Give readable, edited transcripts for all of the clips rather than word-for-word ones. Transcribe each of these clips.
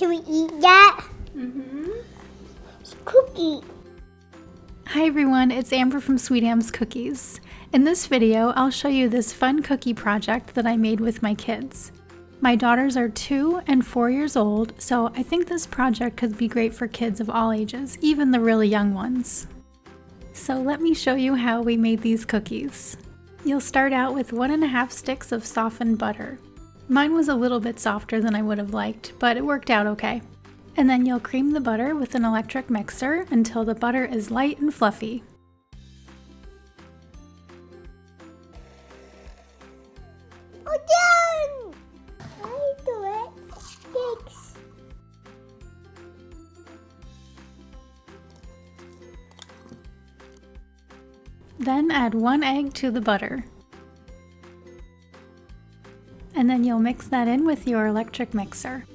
Should we eat that? It's cookie. Hi everyone, it's Amber from SweetAmbs Cookies. In this video, I'll show you this fun cookie project that I made with my kids. My daughters are 2 and 4 years old, so I think this project could be great for kids of all ages, even the really young ones. So let me show you how we made these cookies. You'll start out with 1.5 sticks of softened butter. Mine was a little bit softer than I would have liked, but it worked out okay. And then you'll cream the butter with an electric mixer until the butter is light and fluffy. Oh, done! I do it. Sticks. Then add 1 egg to the butter. And then you'll mix that in with your electric mixer.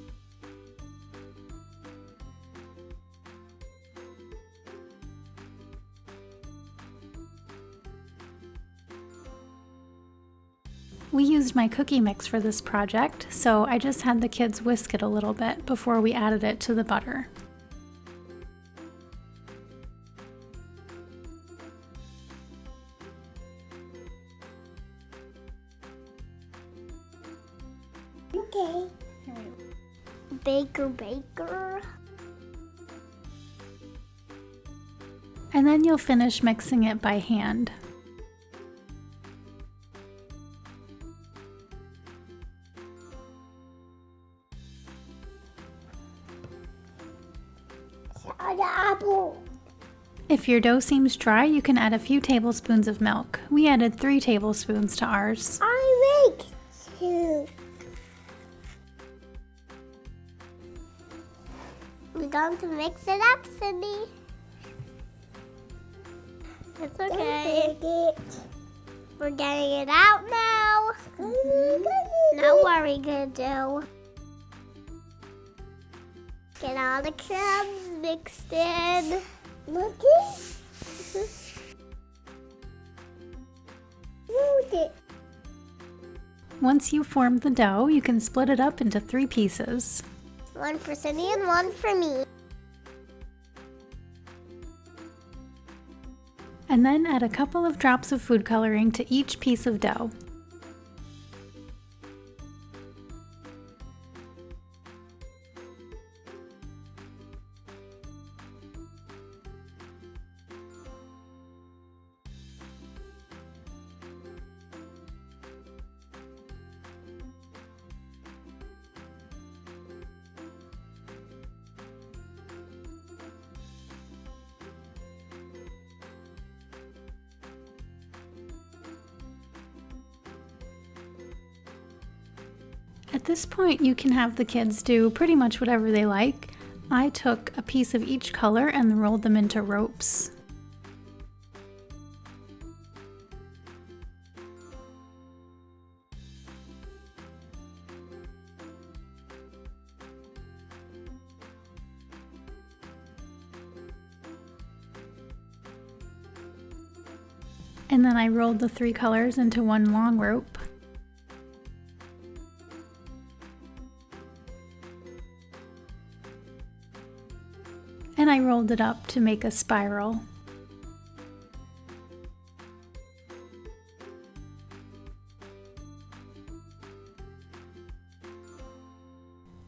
We used my cookie mix for this project, so I just had the kids whisk it a little bit before we added it to the butter. Okay. Baker. And then you'll finish mixing it by hand. The apple. If your dough seems dry, you can add a few tablespoons of milk. We added 3 tablespoons to ours. I make 2. We're going to mix it up, Cindy. It's okay. We're getting it out now. Now what are we gonna do? Get all the crumbs mixed in. Look it. Once you've formed the dough, you can split it up into 3 pieces. 1 for Cindy and 1 for me. And then add a couple of drops of food coloring to each piece of dough. At this point, you can have the kids do pretty much whatever they like. I took a piece of each color and rolled them into ropes. And then I rolled the 3 colors into one long rope. And I rolled it up to make a spiral.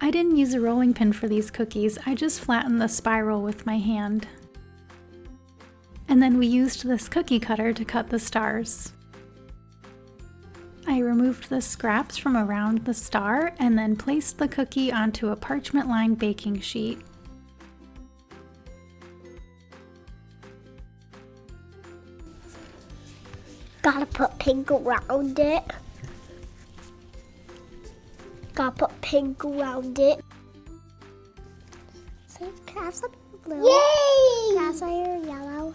I didn't use a rolling pin for these cookies, I just flattened the spiral with my hand. And then we used this cookie cutter to cut the stars. I removed the scraps from around the star and then placed the cookie onto a parchment-lined baking sheet. Gotta put pink around it. Gotta put pink around it. So can I have some blue? Yay! Can I have some yellow?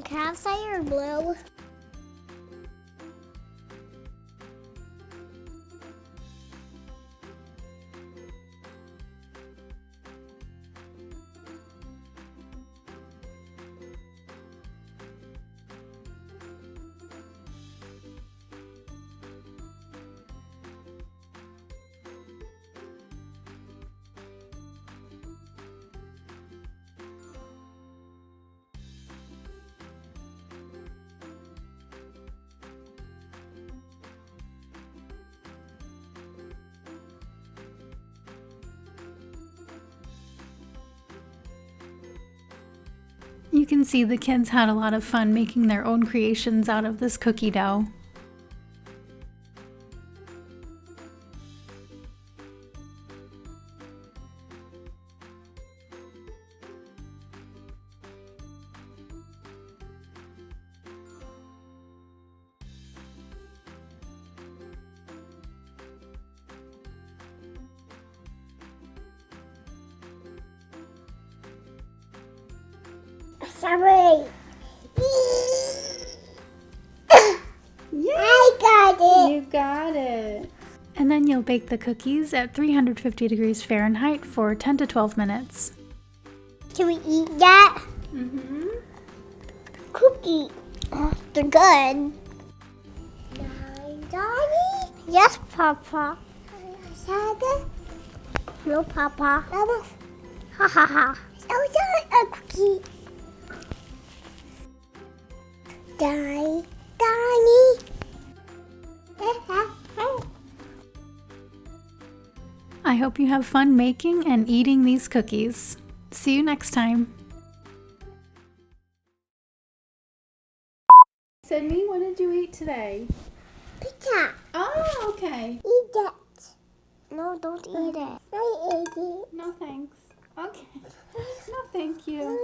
Can I have some blue? You can see the kids had a lot of fun making their own creations out of this cookie dough. Sorry. Yeah. I got it. You got it. And then you'll bake the cookies at 350 degrees Fahrenheit for 10 to 12 minutes. Can we eat that? Mm-hmm. Cookie. Oh, they're good. Daddy? Yes, Papa. No, Papa. Ha ha ha. Oh, that's a cookie. Daddy. I hope you have fun making and eating these cookies. See you next time. Sydney, what did you eat today? Pizza. Oh, okay. Eat that. No, don't eat it. I ate it. No thanks. Okay. No, thank you.